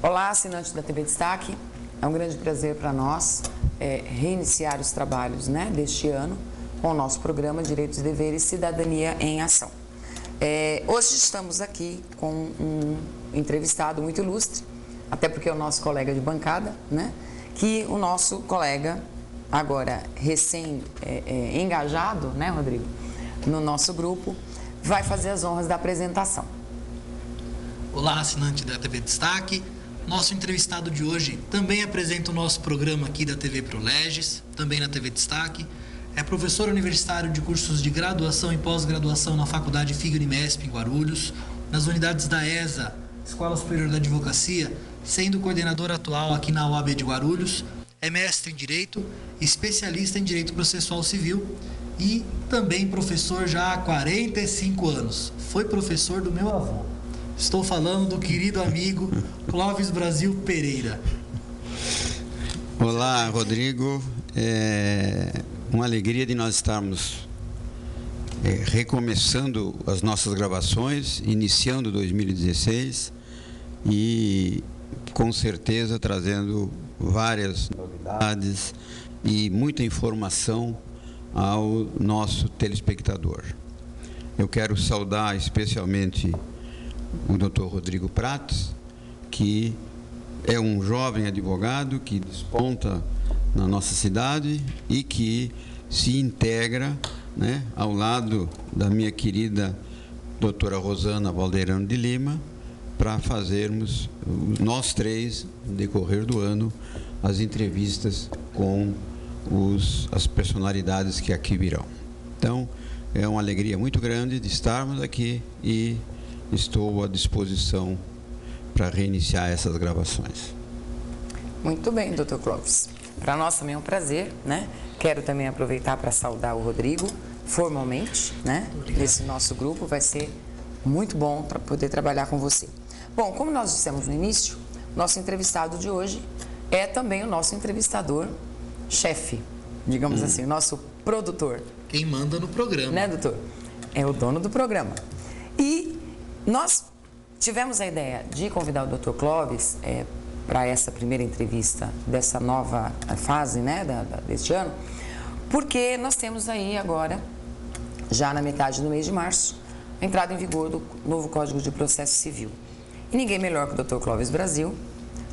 Olá, assinantes da TV Destaque. É um grande prazer para nós reiniciar os trabalhos, né, deste ano com o nosso programa Direitos e Deveres Cidadania em Ação. Hoje estamos aqui com um entrevistado muito ilustre, até porque é o nosso colega de bancada, né, que o nosso colega, agora recém-engajado, né, Rodrigo, no nosso grupo, vai fazer as honras da apresentação. Olá, assinante da TV Destaque. Nosso entrevistado de hoje também apresenta o nosso programa aqui da TV ProLegis, também na TV Destaque. É professor universitário de cursos de graduação e pós-graduação na Faculdade Figa-Unimesp, em Guarulhos, nas unidades da ESA, Escola Superior da Advocacia, sendo coordenador atual aqui na UAB de Guarulhos. É mestre em Direito, especialista em Direito Processual Civil e também professor já há 45 anos. Foi professor do meu avô. Estou falando do querido amigo Clóvis Brasil Pereira. Olá, Rodrigo. É uma alegria de nós estarmos recomeçando as nossas gravações, iniciando 2016 e, com certeza, trazendo várias novidades e muita informação ao nosso telespectador. Eu quero saudar especialmente o Dr. Rodrigo Prates, que é um jovem advogado que desponta na nossa cidade e que se integra, né, ao lado da minha querida doutora Rosana Valdeirano de Lima, para fazermos, nós três, no decorrer do ano, as entrevistas com as personalidades que aqui virão. Então, é uma alegria muito grande de estarmos aqui e estou à disposição para reiniciar essas gravações. Muito bem, doutor Clóvis. Para nós também é um prazer, né? Quero também aproveitar para saudar o Rodrigo formalmente, né? Nesse nosso grupo, vai ser muito bom para poder trabalhar com você. Bom, como nós dissemos no início, nosso entrevistado de hoje é também o nosso entrevistador-chefe, digamos assim, o nosso produtor. Quem manda no programa. Né, doutor? É o dono do programa. E nós tivemos a ideia de convidar o Dr. Clóvis para essa primeira entrevista dessa nova fase, né, deste ano, porque nós temos aí agora, já na metade do mês de março, a entrada em vigor do novo Código de Processo Civil. E ninguém melhor que o Dr. Clóvis Brasil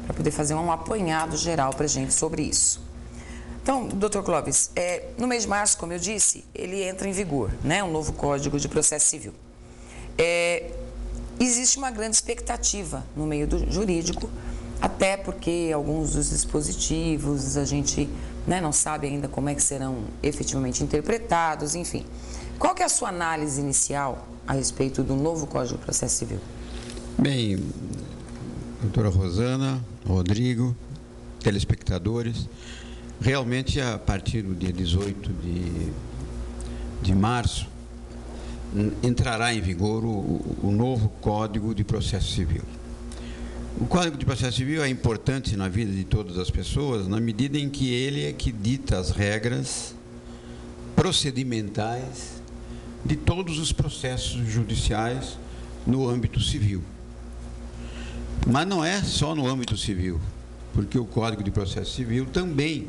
para poder fazer um apanhado geral para a gente sobre isso. Então, Dr. Clóvis, no mês de março, como eu disse, ele entra em vigor, né, um novo Código de Processo Civil. Existe uma grande expectativa no meio do jurídico, até porque alguns dos dispositivos a gente, né, não sabe ainda como é que serão efetivamente interpretados, enfim. Qual que é a sua análise inicial a respeito do novo Código de Processo Civil? Bem, doutora Rosana, Rodrigo, telespectadores, realmente a partir do dia 18 de março, entrará em vigor o novo Código de Processo Civil. O Código de Processo Civil é importante na vida de todas as pessoas, na medida em que ele é que dita as regras procedimentais de todos os processos judiciais no âmbito civil. Mas não é só no âmbito civil, porque o Código de Processo Civil também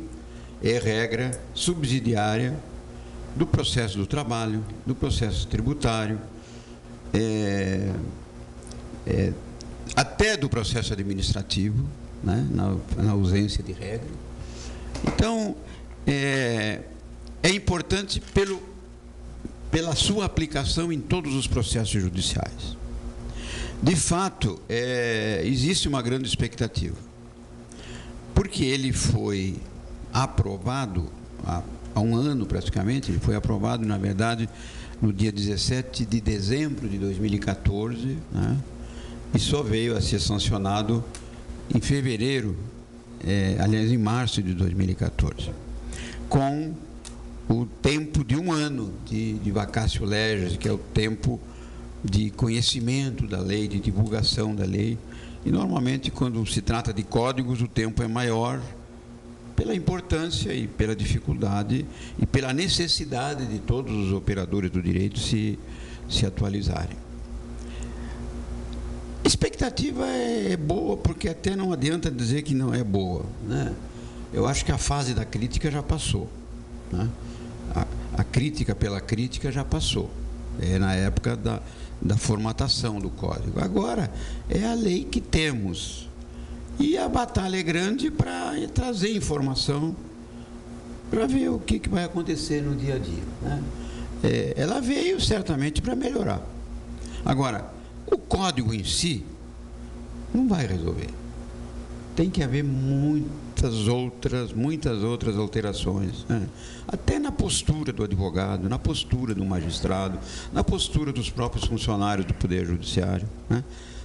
é regra subsidiária do processo do trabalho, do processo tributário, até do processo administrativo, né, na ausência de regra. Então, é importante pela sua aplicação em todos os processos judiciais. De fato, existe uma grande expectativa, porque ele foi aprovado há um ano praticamente, ele foi aprovado, na verdade, no dia 17 de dezembro de 2014, né, e só veio a ser sancionado em fevereiro, aliás, em março de 2014, com o tempo de um ano de vacatio legis, que é o tempo de conhecimento da lei, de divulgação da lei. E, normalmente, quando se trata de códigos, o tempo é maior, pela importância e pela dificuldade e pela necessidade de todos os operadores do direito se atualizarem. A expectativa é boa, porque até não adianta dizer que não é boa, né? Eu acho que a fase da crítica já passou, né? A crítica pela crítica já passou. É na época da formatação do código. Agora é a lei que temos. E a batalha é grande para trazer informação, para ver o que vai acontecer no dia a dia, né? Ela veio certamente para melhorar. Agora, o código em si não vai resolver. Tem que haver muitas outras alterações, né? Até na postura do advogado, na postura do magistrado, na postura dos próprios funcionários do Poder Judiciário, né?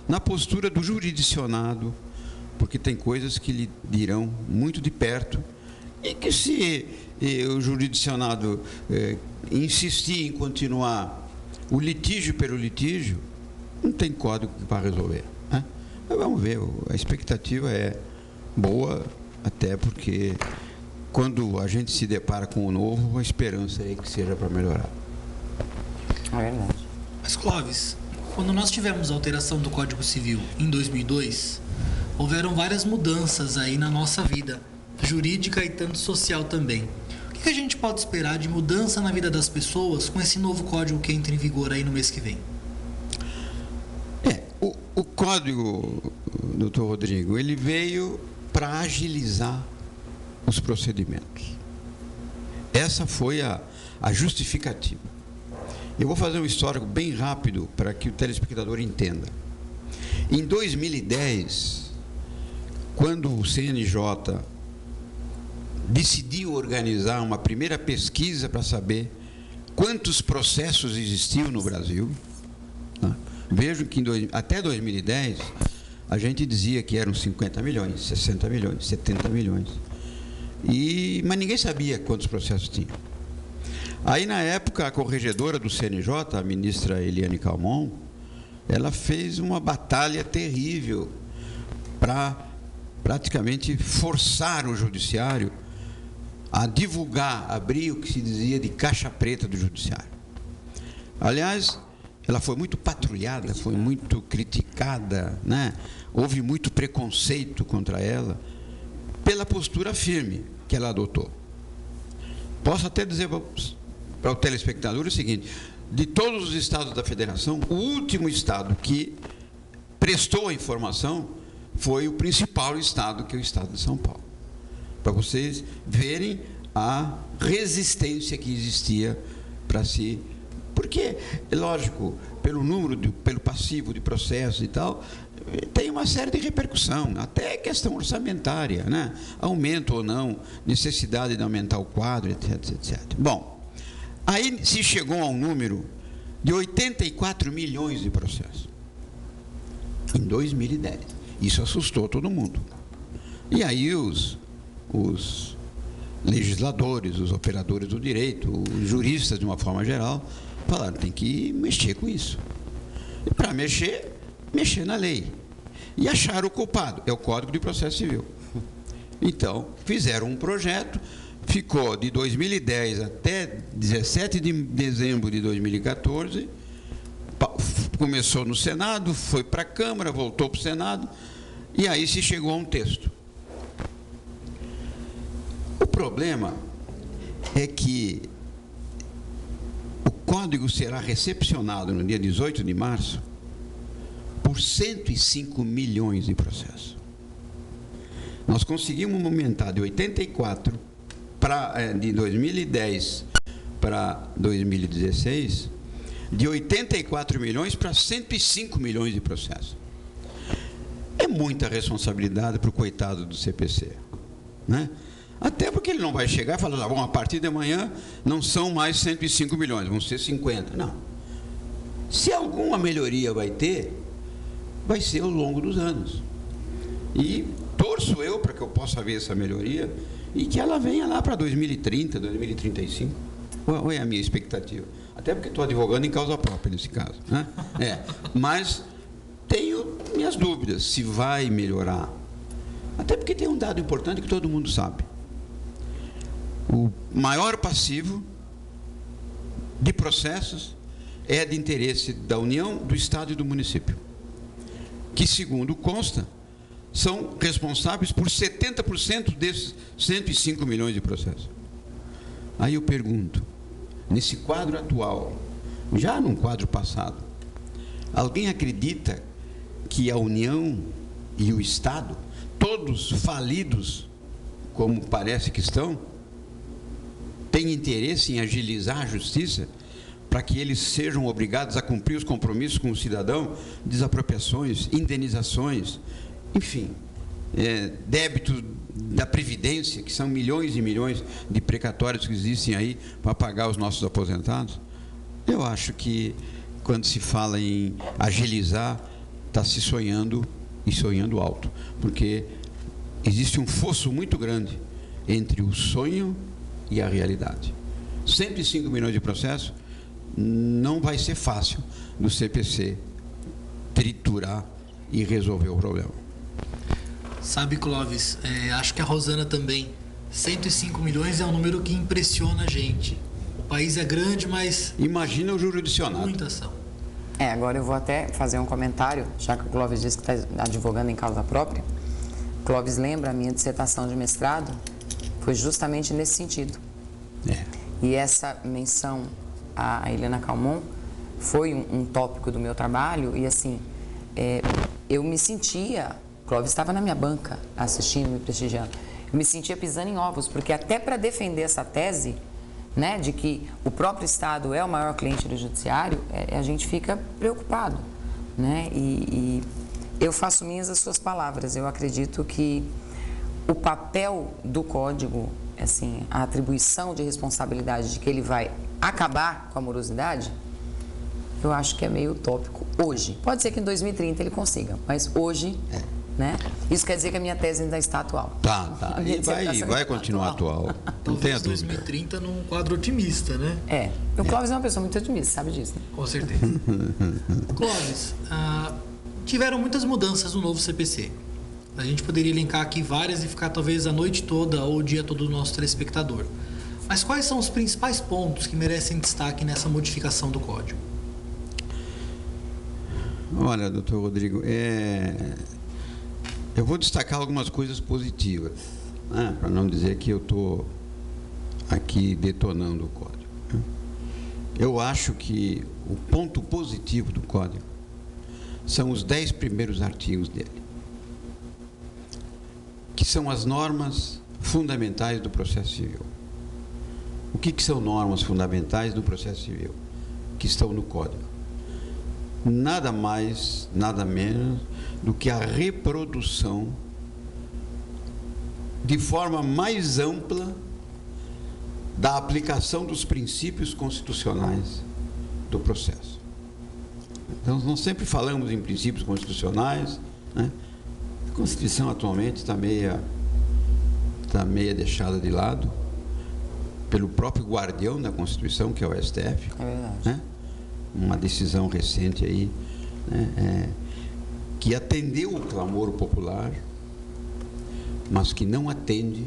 Na postura do jurisdicionado, porque tem coisas que lhe dirão muito de perto e que, se o jurisdicionado insistir em continuar o litígio pelo litígio, não tem código para resolver, né? Mas vamos ver, a expectativa é boa, até porque quando a gente se depara com o novo, a esperança é que seja para melhorar. É verdade. Mas, Clóvis, quando nós tivemos a alteração do Código Civil em 2002, houveram várias mudanças aí na nossa vida, jurídica e tanto social também. O que a gente pode esperar de mudança na vida das pessoas com esse novo código que entra em vigor aí no mês que vem? O código, doutor Rodrigo, ele veio para agilizar os procedimentos. Essa foi a justificativa. Eu vou fazer um histórico bem rápido para que o telespectador entenda. Em 2010, quando o CNJ decidiu organizar uma primeira pesquisa para saber quantos processos existiam no Brasil, né? Vejo que até 2010 a gente dizia que eram 50 milhões, 60 milhões, 70 milhões. Mas ninguém sabia quantos processos tinha. Aí, na época, a corregedora do CNJ, a ministra Eliane Calmon, ela fez uma batalha terrível para praticamente forçar o judiciário a divulgar, abrir o que se dizia de caixa preta do judiciário. Aliás, ela foi muito patrulhada, foi muito criticada, né? Houve muito preconceito contra ela pela postura firme que ela adotou. Posso até dizer para o telespectador o seguinte: de todos os estados da federação, o último estado que prestou a informação foi o principal estado, que é o estado de São Paulo. Para vocês verem a resistência que existia para se... Porque, lógico, pelo número, pelo passivo de processos e tal, tem uma série de repercussão, até questão orçamentária, né? Aumento ou não, necessidade de aumentar o quadro, etc, etc. Bom, aí se chegou a um número de 84 milhões de processos em 2010. Isso assustou todo mundo. E aí os legisladores, os operadores do direito, os juristas de uma forma geral, falaram: tem que mexer com isso. E para mexer na lei. E acharam o culpado, é o Código de Processo Civil. Então, fizeram um projeto, ficou de 2010 até 17 de dezembro de 2014, começou no Senado, foi para a Câmara, voltou para o Senado, e aí se chegou a um texto. O problema é que o código será recepcionado no dia 18 de março por 105 milhões de processos. Nós conseguimos aumentar de 84 de 2010 para 2016, de 84 milhões para 105 milhões de processos. É muita responsabilidade para o coitado do CPC, né? Até porque ele não vai chegar e falar: bom, a partir de amanhã não são mais 105 milhões, vão ser 50. Não. Se alguma melhoria vai ter, vai ser ao longo dos anos. E torço eu para que eu possa ver essa melhoria e que ela venha lá para 2030, 2035. Ou é a minha expectativa? Até porque estou advogando em causa própria nesse caso, né? Mas tenho minhas dúvidas se vai melhorar. Até porque tem um dado importante que todo mundo sabe. O maior passivo de processos é de interesse da União, do Estado e do município, que, segundo consta, são responsáveis por 70% desses 105 milhões de processos. Aí eu pergunto, nesse quadro atual, já num quadro passado, alguém acredita que a União e o Estado, todos falidos, como parece que estão, têm interesse em agilizar a justiça para que eles sejam obrigados a cumprir os compromissos com o cidadão, desapropriações, indenizações, enfim, débitos da Previdência, que são milhões e milhões de precatórios que existem aí para pagar os nossos aposentados? Eu acho que, quando se fala em agilizar, está se sonhando e sonhando alto, porque existe um fosso muito grande entre o sonho e a realidade. 105 milhões de processos, não vai ser fácil do CPC triturar e resolver o problema. Sabe, Clóvis, acho que a Rosana também, 105 milhões é um número que impressiona a gente. O país é grande, mas... Imagina o jurisdicionado. Muita ação. Agora eu vou até fazer um comentário, já que o Clóvis disse que está advogando em causa própria. Clóvis lembra, a minha dissertação de mestrado foi justamente nesse sentido. E essa menção a Helena Calmon foi um tópico do meu trabalho, e assim, eu me sentia, Clóvis estava na minha banca assistindo, me prestigiando, eu me sentia pisando em ovos, porque até para defender essa tese, né, de que o próprio Estado é o maior cliente do judiciário, a gente fica preocupado, né, e eu faço minhas as suas palavras. Eu acredito que o papel do Código, assim, a atribuição de responsabilidade de que ele vai acabar com a morosidade, eu acho que é meio utópico hoje. Pode ser que em 2030 ele consiga, mas hoje, né? Isso quer dizer que a minha tese ainda está atual. Tá. E vai continuar atual. Não tenha dúvida. 2030 num quadro otimista, né? O Clóvis é uma pessoa muito otimista, sabe disso, né? Com certeza. Clóvis, tiveram muitas mudanças no novo CPC. A gente poderia elencar aqui várias e ficar talvez a noite toda ou o dia todo do nosso telespectador. Mas quais são os principais pontos que merecem destaque nessa modificação do Código? Olha, doutor Rodrigo, eu vou destacar algumas coisas positivas, né, para não dizer que eu estou aqui detonando o Código. Né? Eu acho que o ponto positivo do Código são os 10 primeiros artigos dele, que são as normas fundamentais do processo civil. O que são normas fundamentais do processo civil? Que estão no Código. Nada mais, nada menos do que a reprodução de forma mais ampla da aplicação dos princípios constitucionais do processo. Então, nós sempre falamos em princípios constitucionais, né? A Constituição atualmente está meia deixada de lado pelo próprio guardião da Constituição, que é o STF. É verdade. Né? Uma decisão recente aí, né, que atendeu o clamor popular, mas que não atende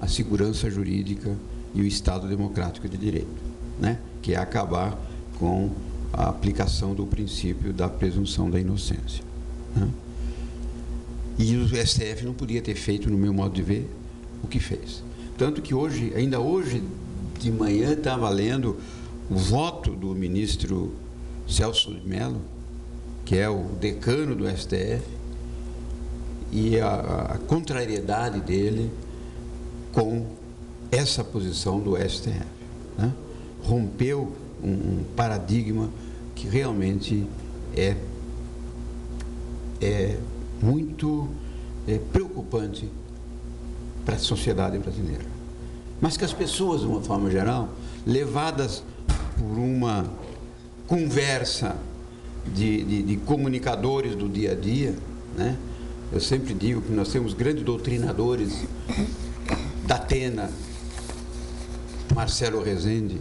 a segurança jurídica e o Estado democrático de direito, né, que é acabar com a aplicação do princípio da presunção da inocência. Né? E o STF não podia ter feito, no meu modo de ver, o que fez. Tanto que hoje, ainda hoje de manhã, estava lendo o voto do ministro Celso de Mello, que é o decano do STF, e a contrariedade dele com essa posição do STF. Né? Rompeu um paradigma que realmente é muito preocupante para a sociedade brasileira. Mas que as pessoas, de uma forma geral, levadas por uma conversa de comunicadores do dia a dia, né? Eu sempre digo que nós temos grandes doutrinadores da Atena, Marcelo Rezende,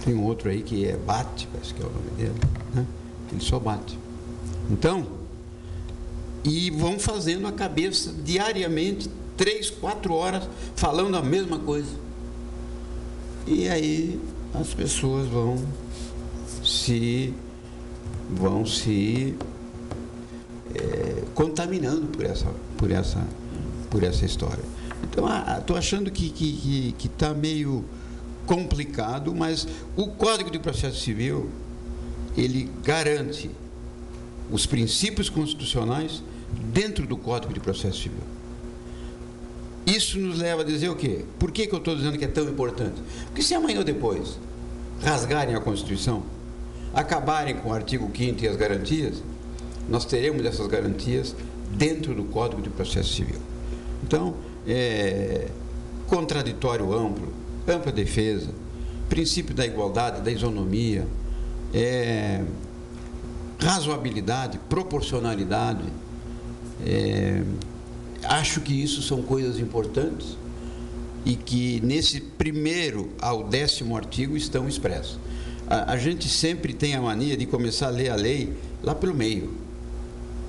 tem um outro aí que bate, parece que é o nome dele, né? Ele só bate. Então, e vão fazendo a cabeça diariamente, 3, 4 horas, falando a mesma coisa. E aí as pessoas vão se contaminando por essa história. Então, estou achando que está meio complicado, mas o Código de Processo Civil, ele garante os princípios constitucionais dentro do Código de Processo Civil. Isso nos leva a dizer o quê? Por que eu estou dizendo que é tão importante? Porque se amanhã ou depois rasgarem a Constituição, acabarem com o artigo 5º e as garantias, nós teremos essas garantias dentro do Código de Processo Civil. Então, contraditório amplo, ampla defesa, princípio da igualdade, da isonomia, razoabilidade, proporcionalidade, acho que isso são coisas importantes e que nesse primeiro ao 10º artigo estão expressos. A gente sempre tem a mania de começar a ler a lei lá pelo meio,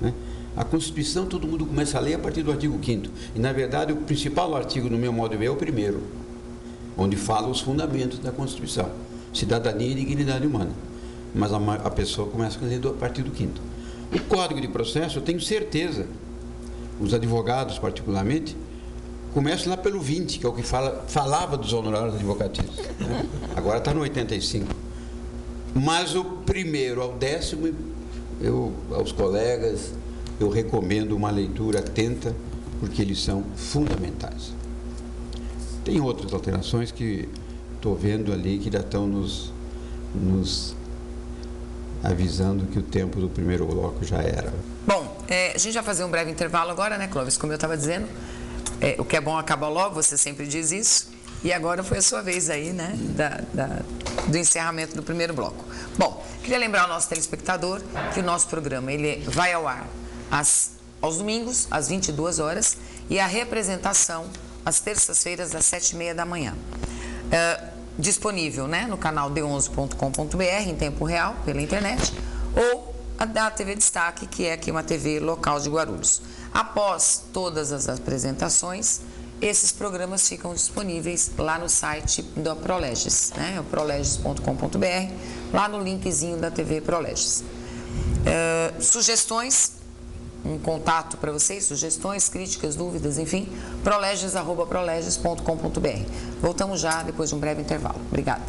né? A Constituição todo mundo começa a ler a partir do artigo 5º. E, na verdade, o principal artigo, no meu modo de ver, é o primeiro, onde fala os fundamentos da Constituição. Cidadania e dignidade humana. Mas a pessoa começa a ler a partir do 5º. O Código de Processo, eu tenho certeza, os advogados particularmente, começam lá pelo 20, que é o que falava dos honorários advocatícios, né? Agora está no 85. Mas o primeiro ao 10º, aos colegas, eu recomendo uma leitura atenta, porque eles são fundamentais. Tem outras alterações que estou vendo ali que já estão nos avisando que o tempo do primeiro bloco já era. Bom, a gente vai fazer um breve intervalo agora, né, Clóvis? Como eu estava dizendo, o que é bom acaba logo, você sempre diz isso. E agora foi a sua vez aí, né, do encerramento do primeiro bloco. Bom, queria lembrar ao nosso telespectador que o nosso programa ele vai ao ar aos domingos, às 22 horas, e a representação às terças-feiras, às 7h30 da manhã. Disponível, né, no canal d11.com.br, em tempo real, pela internet, ou da TV Destaque, que é aqui uma TV local de Guarulhos. Após todas as apresentações, esses programas ficam disponíveis lá no site da Proleges, né, proleges.com.br, lá no linkzinho da TV Proleges. Sugestões, um contato para vocês, sugestões, críticas, dúvidas, enfim, proleges@proleges.com.br. Voltamos já depois de um breve intervalo. Obrigada.